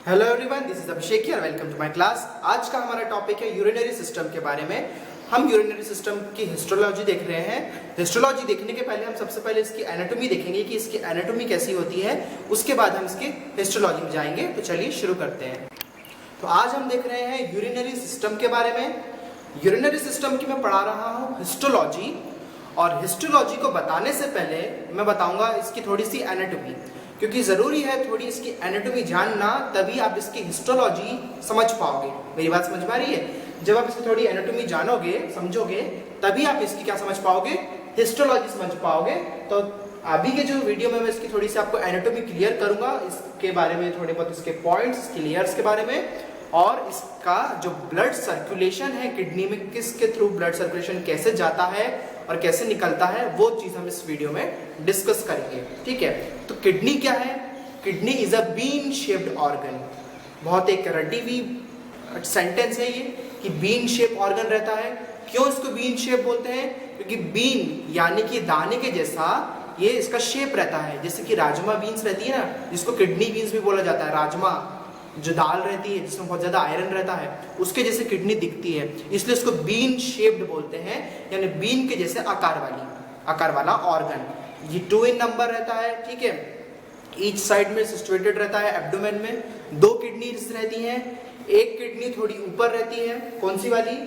Hello everyone, this is Abhishek here. Welcome to my class. आज का हमारा टॉपिक है यूरिनरी सिस्टम के बारे में। हम यूरिनरी सिस्टम की हिस्टोलॉजी देख रहे हैं। हिस्टोलॉजी देखने के पहले हम सबसे पहले इसकी एनाटॉमी देखेंगे कि इसकी एनाटॉमी कैसी होती है, उसके बाद हम इसकी हिस्टोलॉजी में जाएंगे। तो चलिए शुरू करते हैं। तो आज हम देख रहे हैं यूरिनरी सिस्टम के बारे में। यूरिनरी सिस्टम की मैं पढ़ा रहा हूँ हिस्टोलॉजी, और हिस्टोलॉजी को बताने से पहले मैं बताऊंगा इसकी थोड़ी सी एनाटॉमी, क्योंकि ज़रूरी है थोड़ी इसकी एनाटॉमी जानना, तभी आप इसकी हिस्टोलॉजी समझ पाओगे। मेरी बात समझ में आ रही है? जब आप इसकी थोड़ी एनाटॉमी जानोगे, समझोगे, तभी आप इसकी क्या समझ पाओगे, हिस्टोलॉजी समझ पाओगे। तो अभी के जो वीडियो में मैं इसकी थोड़ी सी आपको एनाटॉमी क्लियर करूंगा, इसके बारे में थोड़े बहुत इसके पॉइंट्स, इसके लेयर्स के बारे में, और इसका जो ब्लड सर्कुलेशन है किडनी में, किसके थ्रू ब्लड सर्कुलेशन कैसे जाता है और कैसे निकलता है, वो चीज हम इस वीडियो में डिस्कस करेंगे। ठीक है, तो किडनी क्या है? Kidney is a bean shaped organ. बहुत एक रटी हुई सेंटेंस है ये कि बीन शेप ऑर्गन रहता है। क्यों इसको बीन शेप बोलते हैं? क्योंकि बीन यानी कि दाने के जैसा ये इसका शेप रहता है। जैसे कि राजमा बीन्स रहती है ना, जिसको किडनी बीन्स भी बोला जाता है। राजमा जो दाल रहती है जिसमें बहुत ज्यादा आयरन रहता है, उसके जैसे किडनी दिखती है, इसलिए इसको बीन शेप्ड बोलते हैं, यानी बीन के जैसे आकार वाला ऑर्गन। ये 2 in नंबर रहता है। ठीक है, ईच साइड में सिचुएटेड रहता है। एब्डोमेन में 2 किडनीज रहती हैं। एक किडनी थोड़ी ऊपर रहती है। कौन सी वाली?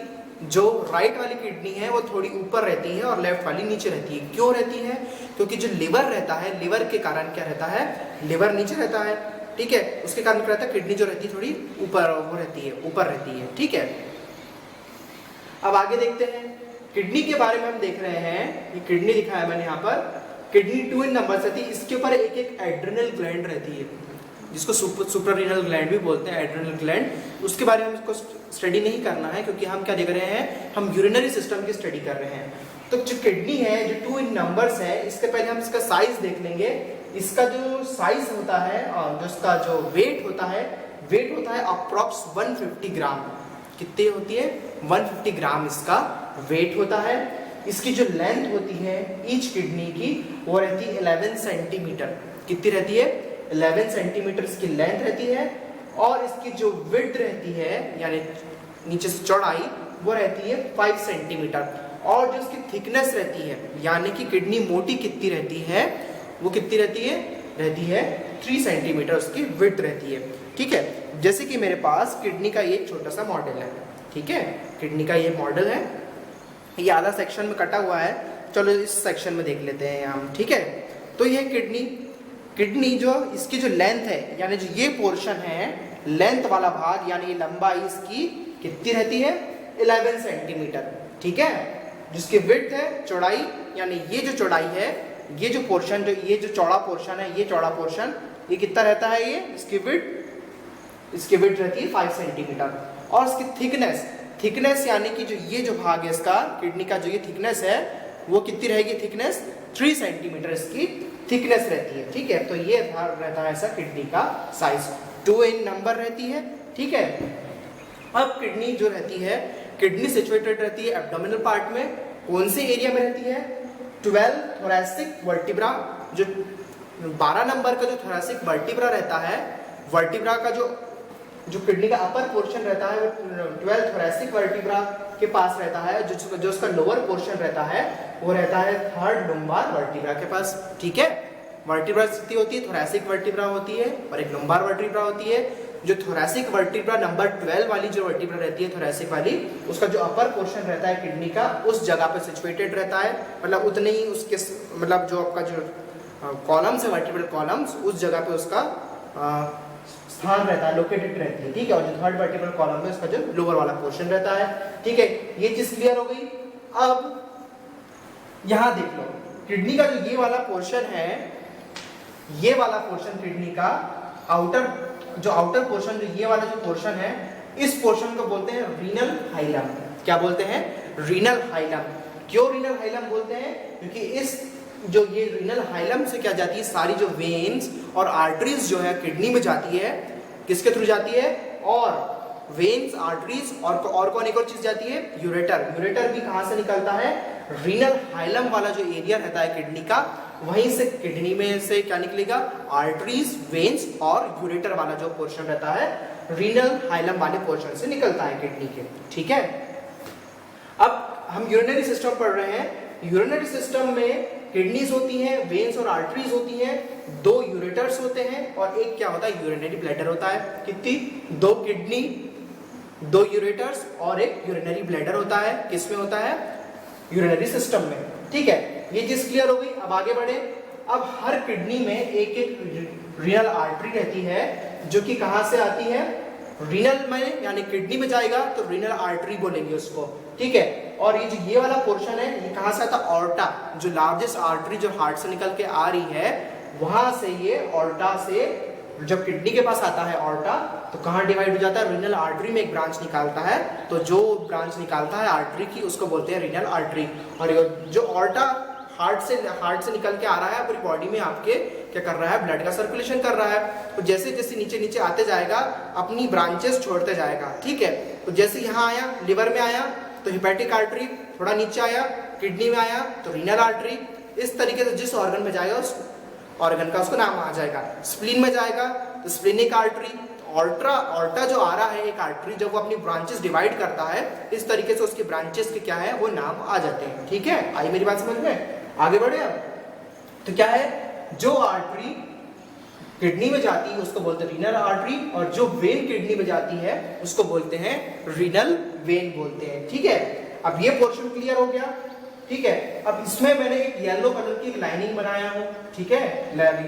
जो राइट वाली किडनी है वो थोड़ी ऊपर रहती है और लेफ्ट वाली नीचे रहती है। क्यों रहती है? क्योंकि जो लिवर रहता है, लिवर के कारण क्या रहता है, लिवर नीचे रहता है। ठीक है, उसके कारण क्या रहता है, किडनी जो रहती है थोड़ी ऊपर रहती है। ठीक है, अब आगे देखते हैं। किडनी के बारे में हम देख रहे हैं, ये किडनी लिखा है मैंने यहाँ पर। किडनी 2 in नंबर रहती है। इसके ऊपर एक एक एड्रिनल ग्लैंड रहती है, जिसको सुप्रारीनल ग्लैंड भी बोलते हैं, एड्रिनल ग्लैंड। उसके बारे में हमको स्टडी नहीं करना है, क्योंकि हम क्या देख रहे हैं, हम यूरिनरी सिस्टम की स्टडी कर रहे हैं। तो जो किडनी है, जो 2 in नंबर्स है, इसके पहले हम इसका साइज देख लेंगे। इसका जो साइज होता है और जो इसका जो वेट होता है अप्रॉक्स 150 ग्राम। कितनी होती है? 150 ग्राम इसका वेट होता है। इसकी जो लेंथ होती है ईच किडनी की, वो रहती है 11 सेंटीमीटर। कितनी रहती है? 11 सेंटीमीटर इसकी लेंथ रहती है। और इसकी जो विड्थ रहती है, यानी नीचे से चौड़ाई, वो रहती है 5 सेंटीमीटर। और जो इसकी थिकनेस रहती है, यानी कि किडनी मोटी कितनी रहती है, वो कितनी रहती है 3 सेंटीमीटर उसकी विड्थ रहती है। ठीक है, जैसे कि मेरे पास किडनी का ये छोटा सा मॉडल है। ठीक है, किडनी का ये मॉडल है, ये आधा सेक्शन में कटा हुआ है। चलो इस सेक्शन में देख लेते हैं हम। ठीक है, तो ये किडनी जो इसकी जो लेंथ है, यानी जो ये पोर्शन है, लेंथ वाला भाग, यानी ये लंबाई इसकी कितनी रहती है? 11 सेंटीमीटर। ठीक है, जिसकी विड्थ है, चौड़ाई, यानी ये जो चौड़ाई है, ये जो पोर्शन, जो ये जो चौड़ा पोर्शन है, ये चौड़ा पोर्शन, ये कितना रहता है? ये इसकी विड्थ रहती है 5 सेंटीमीटर। और इसकी थिकनेस यानी कि जो ये जो भाग है इसका, किडनी का जो ये थिकनेस है, वो कितनी रहेगी? थिकनेस 3 सेंटीमीटर इसकी थिकनेस रहती है। ठीक है, तो ये रहता है ऐसा किडनी का साइज। 2 in नंबर रहती है। ठीक है, अब किडनी जो रहती है, किडनी सिचुएटेड रहती है एब्डोमिनल पार्ट में। कौन से एरिया में रहती है? 12 थोरैसिक वर्टिब्रा। जो 12 नंबर का जो थोरैसिक वर्टिब्रा रहता है, वर्टिब्रा का जो किडनी का अपर पोर्शन रहता है, वो 12 थोरैसिक वर्टिब्रा के पास रहता है। जो उसका लोअर पोर्शन रहता है, वो रहता है 3rd लुम्बार वर्टिब्रा के पास। ठीक है, वर्टिब्रा कितनी होती है? थोरैसिक वर्टिब्रा होती है और एक लुम्बार वर्टिब्रा होती है। जो थोरैसिक वर्टिब्रा नंबर 12 वाली जो वर्टिब्रा रहती है, थोरैसिक वाली, उसका जो अपर पोर्शन रहता है किडनी का, उस जगह पे सिचुएटेड रहता है। मतलब उतने ही उसके, मतलब जो आपका जो कॉलम्स है, वर्टिब्रल कॉलम्स, उस जगह पे उसका स्थान रहता है, लोकेटेड रहती है। ठीक है, और जो 3rd वर्टिब्रल कॉलम में उसका जो लोअर वाला पोर्शन रहता है। ठीक है, ये चीज क्लियर हो गई। अब यहां देख लो, किडनी का जो ये वाला पोर्शन है, ये वाला पोर्शन किडनी का आउटर पोर्शन, जो ये वाला जो पोर्शन है, इस पोर्शन को बोलते हैं रीनल हाइलम। क्या बोलते हैं? Renal hilum. क्यों रीनल हाइलम बोलते हैं? क्योंकि इस जो ये रीनल हाइलम से क्या जाती है, सारी जो वेन्स और आर्टरीज जो है किडनी में जाती है, किसके थ्रू जाती है? और वेन्स, आर्टरीज और कौन एक और चीज जाती है? यूरेटर। यूरेटर भी कहां से निकलता है? रीनल हाइलम वाला जो एरिया रहता है किडनी का, वहीं से किडनी में से क्या निकलेगा, आर्टरीज, वेन्स और यूरेटर वाला जो पोर्शन रहता है रीनल हाइलम वाले पोर्शन से निकलता है किडनी के। ठीक है, अब हम यूरिनरी सिस्टम पढ़ रहे हैं। यूरिनरी सिस्टम में किडनीज होती हैं, वेन्स और आर्टरीज होती हैं, 2 यूरेटर्स होते हैं और एक क्या होता है, यूरिनरी ब्लैडर होता है। कितनी, 2 किडनी, 2 यूरेटर्स और एक यूरिनरी ब्लैडर होता है। किसमें होता है, यूरिनरी सिस्टम में। ठीक है, ये चीज क्लियर हो गई। अब आगे बढ़े। अब हर किडनी में एक एक रीनल आर्टरी रहती है जो कि कहां से आती है, रीनल में यानी किडनी में जाएगा तो रीनल आर्टरी बोलेंगे उसको। ठीक है, और ये जो ये वाला पोर्शन है ये कहां से आता है, ऑर्टा, जो लार्जेस्ट आर्टरी जो हार्ट से निकल के आ रही है वहां से ये ऑर्टा से जब किडनी के पास आता है ऑर्टा तो कहां डिवाइड हो जाता है, रीनल आर्टरी में एक ब्रांच निकालता है। तो जो ब्रांच निकालता है आर्टरी की उसको बोलते हैं रीनल आर्टरी। और जो ऑर्टा हार्ट से निकल के आ रहा है पूरी बॉडी में आपके क्या कर रहा है, ब्लड का सर्कुलेशन कर रहा है। तो जैसे जैसे नीचे नीचे आते जाएगा अपनी ब्रांचेस छोड़ते जाएगा। ठीक है, तो जैसे यहाँ आया लिवर में आया तो हिपैटिक आर्टरी, थोड़ा नीचे आया किडनी में आया तो रीनल आर्टरी। इस तरीके से जिस ऑर्गन में जाएगा उस ऑर्गन का उसको नाम आ जाएगा। स्प्लीन में जाएगा तो स्प्लीनिक आर्टरी। ऑर्टा जो आ रहा है एक आर्टरी, जब वो अपनी ब्रांचेस डिवाइड करता है इस तरीके से उसकी ब्रांचेस के क्या है वो नाम आ जाते हैं। ठीक है, आई मेरी बात समझ में, आगे बढ़े। अब तो क्या है, जो आर्टरी किडनी में जाती है उसको बोलते हैं रीनल आर्टरी और जो वेन किडनी में जाती है उसको बोलते हैं रीनल वेन बोलते हैं। ठीक है, अब ये पोर्शन क्लियर हो गया। ठीक है, अब इसमें मैंने एक येलो कलर की एक लाइनिंग बनाया हूं। ठीक है,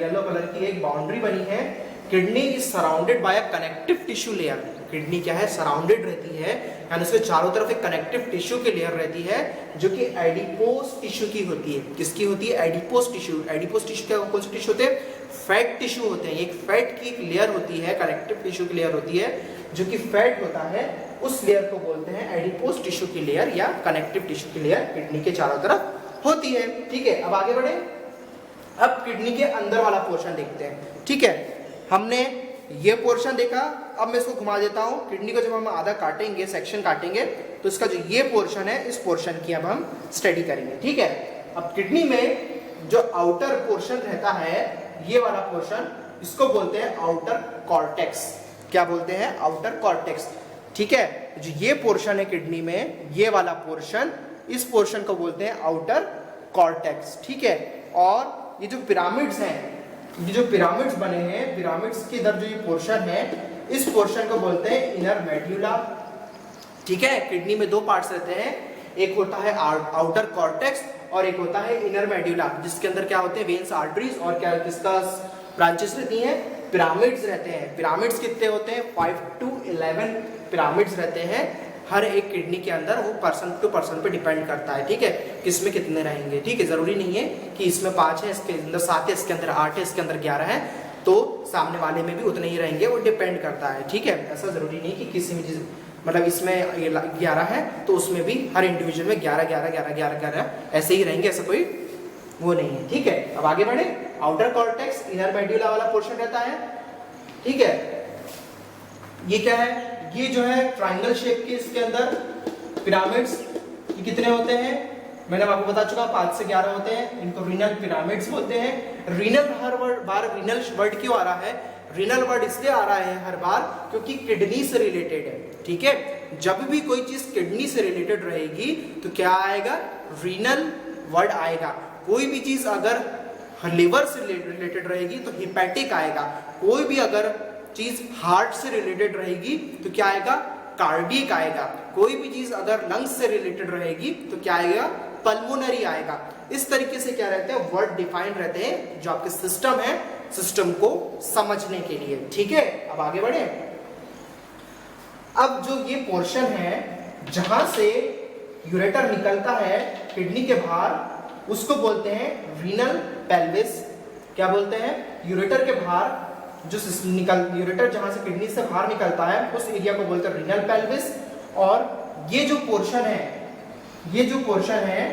येलो कलर की एक बाउंड्री बनी है। Kidney is surrounded by a connective tissue layer. Kidney क्या है, सराउंडेड रहती है यानी उसके चारों तरफ एक कनेक्टिव टिश्यू की लेयर रहती है जो कि एडिपोस टिश्यू की होती है। किसकी होती है, एडिपोस टिश्यू। एडिपोस टिश्यू क्या, कौन से टिश्यू होते हैं, फैट टिश्यू होते हैं। एक फैट की एक लेयर होती है, कनेक्टिव टिश्यू की लेयर होती है जो कि फैट होता है, उस लेयर को बोलते हैं एडिपोस टिश्यू की लेयर या कनेक्टिव टिश्यू की लेयर किडनी के चारों तरफ होती है। ठीक है, अब आगे बढ़े। अब किडनी के अंदर वाला पोर्शन देखते हैं। ठीक है, हमने ये पोर्शन देखा, अब मैं इसको घुमा देता हूँ। किडनी को जब हम आधा काटेंगे, सेक्शन काटेंगे तो इसका जो ये पोर्शन है इस पोर्शन की अब हम स्टडी करेंगे। ठीक है, अब किडनी में जो आउटर पोर्शन रहता है ये वाला पोर्शन, इसको बोलते हैं आउटर कॉर्टेक्स। क्या बोलते हैं, आउटर कॉर्टेक्स। ठीक है, जो ये पोर्शन है किडनी में ये वाला पोर्शन, इस पोर्शन को बोलते हैं आउटर कॉर्टेक्स। ठीक है, और ये जो पिरामिड्स हैं, ये जो पिरामिड्स बने हैं, पिरामिड्स के इधर जो ये पोर्शन है इस पोर्शन को बोलते हैं इनर मेड्यूला। ठीक है, किडनी में 2 पार्ट्स रहते हैं, एक होता है आउटर कॉर्टेक्स और एक होता है इनर मेड्यूला, जिसके अंदर क्या होते हैं, वेन्स, आर्टरीज और क्या किसका ब्रांचेस रहती हैं, पिरामिड्स रहते हैं। पिरामिड्स कितने होते हैं, 5 to 11 पिरामिड्स रहते हैं हर एक किडनी के अंदर। वो पर्सन टू पर्सन पे डिपेंड करता है। ठीक है, किसमें कितने रहेंगे। ठीक है, जरूरी नहीं है कि इसमें 5 है, इसके अंदर 7 है, इसके अंदर 8 है, इसके अंदर 11 है, तो सामने वाले में भी उतने ही रहेंगे, वो डिपेंड करता है। ठीक है, ऐसा जरूरी नहीं कि किसी में मतलब इसमें 11 है तो उसमें भी हर इंडिविजुअल में 11 11 11 11 11 ऐसे ही रहेंगे, ऐसा कोई वो नहीं है। ठीक है, अब आगे बढ़े। आउटर कॉर्टेक्स इनर मेड्यूला वाला पोर्शन रहता है। ठीक है, ये क्या है, ये जो है ट्रायंगल शेप के इसके अंदर पिरामिड्स, ये कितने होते हैं, मैंने आपको बता चुका 5 से 11 होते हैं। इनको रीनल पिरामिड्स बोलते हैं। रीनल हर बार रीनल वर्ड क्यों आ रहा है, रीनल वर्ड इसलिए आ रहा है हर बार क्योंकि किडनी से रिलेटेड है। ठीक है, जब भी कोई चीज किडनी से रिलेटेड रहेगी तो क्या आएगा, रीनल वर्ड आएगा। कोई भी चीज अगर लिवर से रिलेटेड रहेगी तो हिपैटिक आएगा। कोई भी अगर चीज हार्ट से रिलेटेड रहेगी तो क्या आएगा, कार्डियक आएगा। कोई भी चीज अगर लंग्स से रिलेटेड रहेगी तो क्या आएगा, पल्मोनरी आएगा। इस तरीके से क्या रहते हैं, वर्ड डिफाइन रहते हैं जो आपके सिस्टम है, सिस्टम को समझने के लिए। ठीक है, अब आगे बढ़े। अब जो ये पोर्शन है जहां से यूरेटर निकलता है किडनी के बाहर, उसको बोलते हैं रीनल पेल्विस। क्या बोलते हैं, यूरेटर के बाहर जो यूरेटर जहां से किडनी से बाहर निकलता है उस एरिया को बोलते हैं रीनल पेल्विस। और ये जो पोर्शन है, ये जो पोर्शन है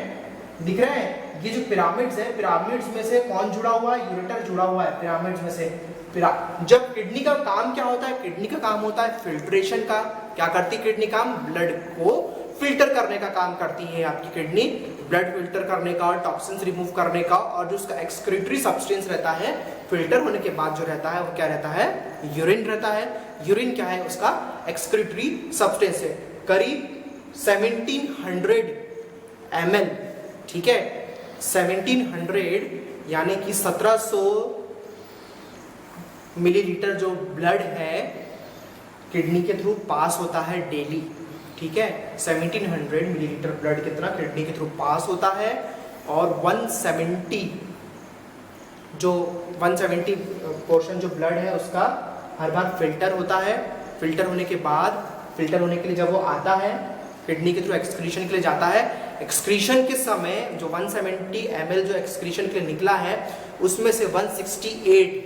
दिख रहे हैं, ये जो पिरामिड्स है, पिरामिड्स में से कौन जुड़ा हुआ है, यूरेटर जुड़ा हुआ है पिरामिड्स में से। जब किडनी का काम क्या होता है, किडनी का काम होता है फिल्ट्रेशन का। क्या करती किडनी काम, ब्लड को फिल्टर करने का काम करती है आपकी किडनी, ब्लड फिल्टर करने का, टॉक्सिन्स रिमूव करने का, और जो उसका एक्सक्रीटरी सब्सटेंस रहता है फिल्टर होने के बाद जो रहता है वो क्या रहता है, यूरिन रहता है। यूरिन क्या है, उसका एक्सक्रीटरी सब्सटेंस है। करीब 1700 ml, ठीक है, 1700 यानी कि 1700 मिलीलीटर जो ब्लड है किडनी के थ्रू पास होता है डेली, ठीक है। 1700 मिलीलीटर ब्लड कितना किडनी के थ्रू पास होता है, और 170 पोर्शन जो ब्लड है उसका हर बार फिल्टर होता है। फिल्टर होने के बाद, फिल्टर होने के लिए जब वो आता है किडनी के थ्रू एक्सक्रीशन के लिए जाता है, एक्सक्रीशन के समय जो 170 ml जो एक्सक्रीशन के लिए निकला है उसमें से 168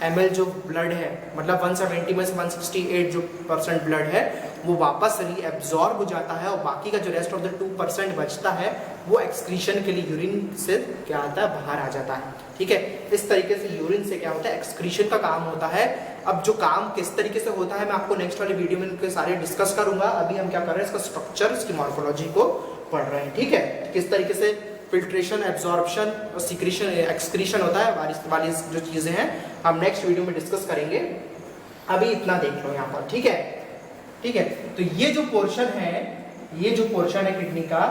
ml जो ब्लड है, मतलब 170 में से 168 जो % ब्लड है वो वापस रीएब्जॉर्ब हो जाता है, और बाकी का जो रेस्ट ऑफ द 2% बचता है वो एक्सक्रीशन के लिए यूरिन से क्या आता है, बाहर आ जाता है, ठीक है। इस तरीके से यूरिन से क्या होता है, एक्सक्रीशन का काम होता है। अब जो काम किस तरीके से होता है मैं आपको नेक्स्ट वाली वीडियो में इनके सारे डिस्कस करूंगा। अभी हम क्या कर रहे हैं, इसका स्ट्रक्चर, इसकी मॉर्फोलॉजी को पढ़ रहे हैं, ठीक है। किस तरीके से फिल्ट्रेशन, एब्जॉर्प्शन और सिक्रीशन, एक्सक्रीशन होता है, वाली जो चीजें हैं हम नेक्स्ट वीडियो में डिस्कस करेंगे। अभी इतना देख लो यहाँ पर, ठीक है, ठीक है। तो ये जो पोर्शन है, ये जो पोर्शन है किडनी का,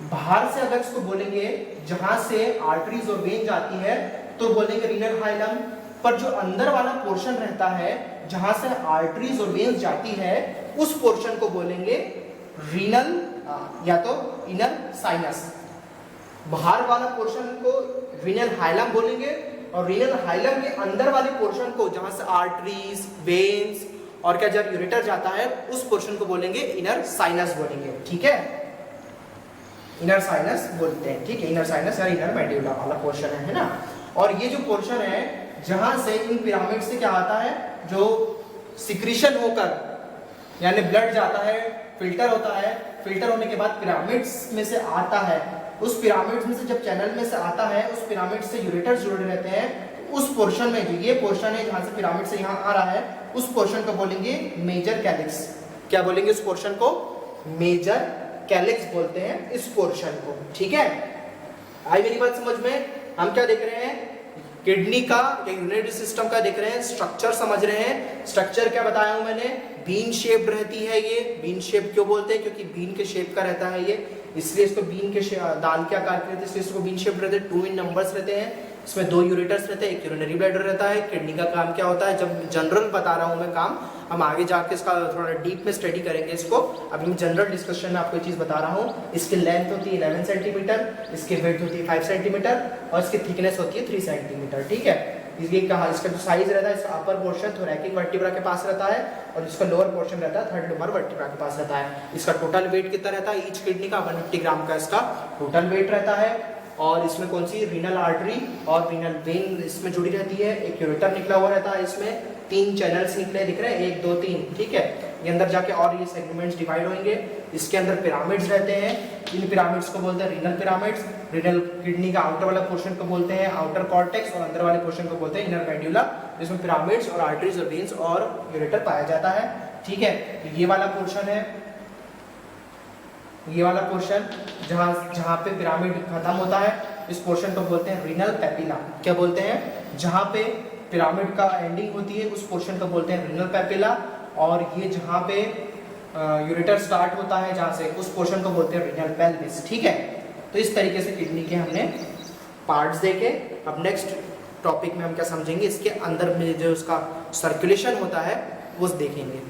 बाहर से अगर इसको बोलेंगे जहां से आर्टरीज और वेन जाती है तो बोलेंगे रीनल हाइलम, पर जो अंदर वाला पोर्शन रहता है जहां से आर्टरीज और वेन्स जाती है उस पोर्शन को बोलेंगे रीनल या तो इनर साइनस। बाहर वाला पोर्शन को रीनल हाइलम बोलेंगे, और रीनल हाइलम के अंदर वाले पोर्शन को जहां से आर्टरीज, वेन्स और क्या जब यूरेटर जाता है उस पोर्शन को बोलेंगे इनर साइनस बोलेंगे, ठीक है। इनर साइनस बोलते हैं, ठीक है। इनर साइनस या इनर मेड्यूला वाला पोर्शन है ना। और ये जो पोर्शन है जहां से इन पिरामिड से क्या आता है, जो सिक्रीशन होकर यानी ब्लड जाता है, फिल्टर होता है, फिल्टर होने के बाद पिरामिड्स में से आता है, उस पिरामिड्स में से जब चैनल में से आता है उस पिरामिड से यूरेटर्स जुड़े रहते हैं, तो उस पोर्शन में जो ये पोर्शन है जहां से पिरामिड से यहाँ आ रहा है उस पोर्शन को बोलेंगे मेजर कैलिक्स। क्या बोलेंगे उस पोर्शन को, मेजर कैलिक्स बोलते हैं इस पोर्शन को, ठीक है। आई मेरी बात समझ में। हम क्या देख रहे हैं, किडनी का यूरिनरी सिस्टम का देख रहे हैं, स्ट्रक्चर समझ रहे हैं। स्ट्रक्चर क्या बताया हूं मैंने, बीन शेप रहती है। ये बीन शेप क्यों बोलते हैं, क्योंकि बीन के शेप का रहता है ये, इसलिए इसको बीन के दाल के आकार के रहते हैं, इसलिए इसको बीन शेप रहते हैं। 2 इन नंबर्स रहते हैं, इसमें 2 यूरेटर्स रहते हैं, एक यूरिनरी ब्लैडर रहता है। किडनी का काम क्या होता है, जब जनरल बता रहा हूं मैं काम, हम आगे जाके इसका थोड़ा डीप में स्टडी करेंगे इसको। अभी मैं जनरल डिस्कशन में आपको ये चीज बता रहा हूँ। इसकी लेंथ होती है 11 सेंटीमीटर, इसकी वेट होती है 5 सेंटीमीटर और इसकी थिकनेस होती है 3 सेंटीमीटर, ठीक है। इसलिए कहा, इसका जो साइज रहता है, इसका अपर पोर्शन थोरैकिक वर्टिब्रा के पास रहता है और इसका लोअर पोर्शन रहता है थर्ड लुमर वर्टिब्रा के पास रहता है। इसका टोटल वेट कितना रहता है, ईच किडनी का 150 ग्राम का इसका टोटल वेट रहता है। और इसमें कौन सी रीनल आर्टरी और रीनल वेन इसमें जुड़ी रहती है। एक यूरेटर निकला हुआ रहता है, इसमें 3 चैनल्स निकले दिख रहे हैं, 1 2 3, ठीक है। ये अंदर जाके और ये सेगमेंट्स डिवाइड होंगे। इसके अंदर पिरामिड्स रहते हैं, इन पिरामिड्स को बोलते हैं रीनल पिरामिड्स। रीनल किडनी का आउटर वाला पोर्शन को बोलते हैं आउटर कॉर्टेक्स और अंदर वाले पोर्शन को बोलते हैं इनर मेड्यूला, जिसमें पिरामिड्स और आर्टरीज और वेन्स और यूरेटर पाया जाता है, ठीक है। ये वाला पोर्शन है, ये वाला पोर्शन जहां पे पिरामिड खत्म होता है, इस पोर्शन को बोलते हैं रीनल पेपिला। क्या बोलते हैं, जहां पे पिरामिड का एंडिंग होती है उस पोर्शन को बोलते हैं रीनल पेपिला। और ये जहां पे यूरेटर स्टार्ट होता है जहां से, उस पोर्शन को बोलते हैं रीनल पेल्विस, ठीक है। तो इस तरीके से किडनी के हमने पार्ट्स देखे। अब नेक्स्ट टॉपिक में हम क्या समझेंगे, इसके अंदर में जो उसका सर्कुलेशन होता है वो देखेंगे।